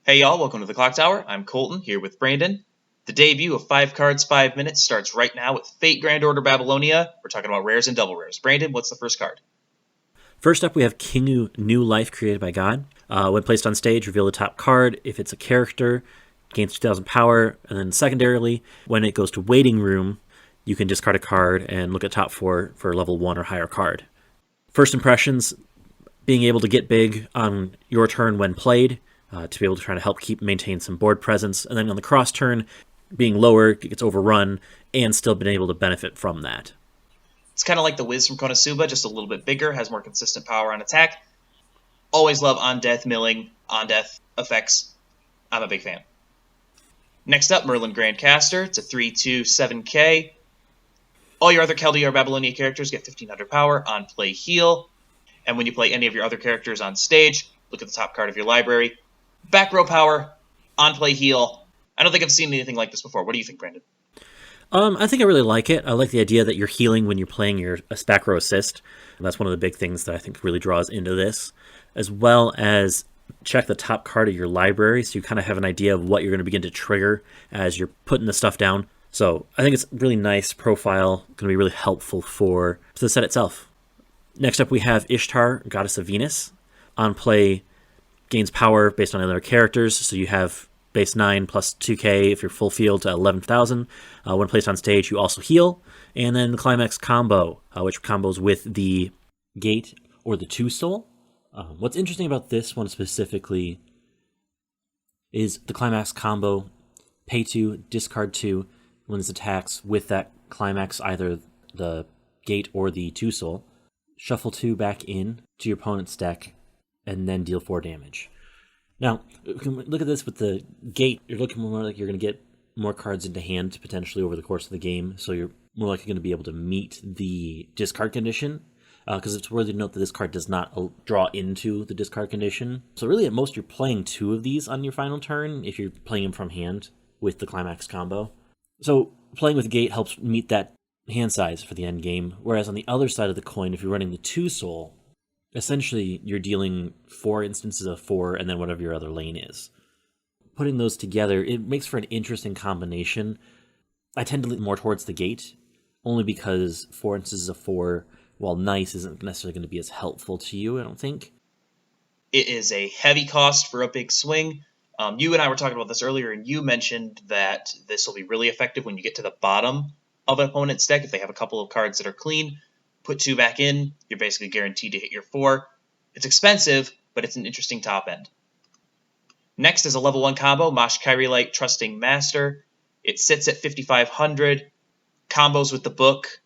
Hey y'all, welcome to the Clock Tower. I'm Colton, here with Brandon. The debut of 5 Cards, 5 Minutes starts right now with Fate Grand Order Babylonia. We're talking about rares and double rares. Brandon, what's the first card? First up, we have Kingu, New Life Created by God. When placed on stage, reveal the top card. If it's a character, gains 2,000 power. And then secondarily, when it goes to Waiting Room, you can discard a card and look at top 4 for level 1 or higher card. First impressions, being able to get big on your turn when played, to be able to try to help maintain some board presence. And then on the cross turn, being lower, it gets overrun, and still been able to benefit from that. It's kind of like the Wiz from Konosuba, just a little bit bigger, has more consistent power on attack. Always love on-death milling, on-death effects. I'm a big fan. Next up, Merlin Grandcaster. It's a 3/2 7K. All your other Chaldea or Babylonia characters get 1,500 power on play heal. And when you play any of your other characters on stage, look at the top card of your library. Back row power, on play heal. I don't think I've seen anything like this before. What do you think, Brandon? I think I really like it. I like the idea that you're healing when you're playing your back row assist. That's one of the big things that I think really draws into this, as well as check the top card of your library so you kind of have an idea of what you're going to begin to trigger as you're putting the stuff down. So I think it's a really nice profile, going to be really helpful for the set itself. Next up we have Ishtar, Goddess of Venus. On play, gains power based on other characters, so you have base 9 plus 2k if you're full field to 11,000. When placed on stage, you also heal. And then the Climax combo, which combos with the Gate or the Two Soul. What's interesting about this one specifically is the Climax combo, pay 2, discard 2, when this attacks with that Climax, either the Gate or the Two Soul. Shuffle 2 back in to your opponent's deck, and then deal 4 damage. Now, look at this with the Gate. You're looking more like you're going to get more cards into hand potentially over the course of the game, so you're more likely going to be able to meet the discard condition, because it's worthy to note that this card does not draw into the discard condition. So really, at most, you're playing 2 of these on your final turn if you're playing them from hand with the Climax combo. So playing with Gate helps meet that hand size for the end game, whereas on the other side of the coin, if you're running the Two Soul, essentially, you're dealing 4 instances of 4 and then whatever your other lane is. Putting those together, it makes for an interesting combination. I tend to lean more towards the Gate, only because 4 instances of 4, while nice, isn't necessarily going to be as helpful to you, I don't think. It is a heavy cost for a big swing. You and I were talking about this earlier, and you mentioned that this will be really effective when you get to the bottom of an opponent's deck. If they have a couple of cards that are clean, put 2 back in, you're basically guaranteed to hit your 4. It's expensive, but it's an interesting top end. Next is a level 1 combo, Mush, Kyrie Trusting Master. It sits at 5,500, combos with the book.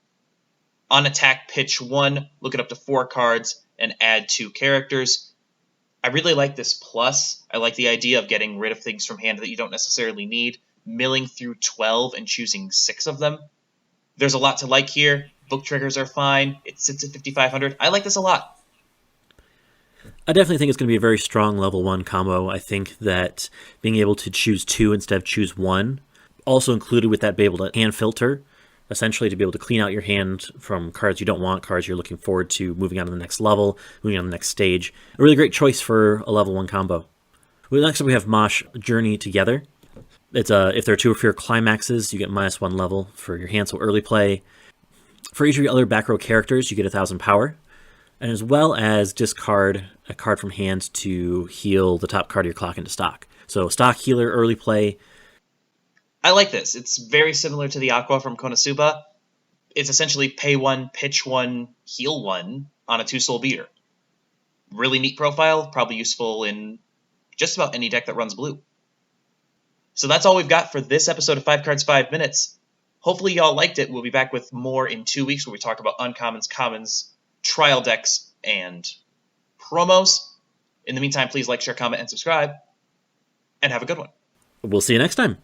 On attack, pitch 1, look at up to 4 cards, and add 2 characters. I really like this plus. I like the idea of getting rid of things from hand that you don't necessarily need, milling through 12 and choosing 6 of them. There's a lot to like here. Book triggers are fine. It sits at 5,500. I like this a lot. I definitely think it's going to be a very strong level 1 combo. I think that being able to choose 2 instead of choose 1, also included with that, be able to hand filter, essentially to be able to clean out your hand from cards you don't want, cards you're looking forward to moving on to the next level, moving on to the next stage. A really great choice for a level 1 combo. Next up we have Mosh, Journey Together. It's if there are 2 or fewer climaxes, you get -1 level for your hand, so early play. For each of your other back row characters, you get 1,000 power, and as well as discard a card from hand to heal the top card of your clock into stock. So stock healer, early play. I like this. It's very similar to the Aqua from Konosuba. It's essentially pay 1, pitch 1, heal 1 on a 2-soul beater. Really neat profile, probably useful in just about any deck that runs blue. So that's all we've got for this episode of 5 Cards, 5 Minutes. Hopefully y'all liked it. We'll be back with more in 2 weeks where we talk about uncommons, commons, trial decks, and promos. In the meantime, please like, share, comment, and subscribe. And have a good one. We'll see you next time.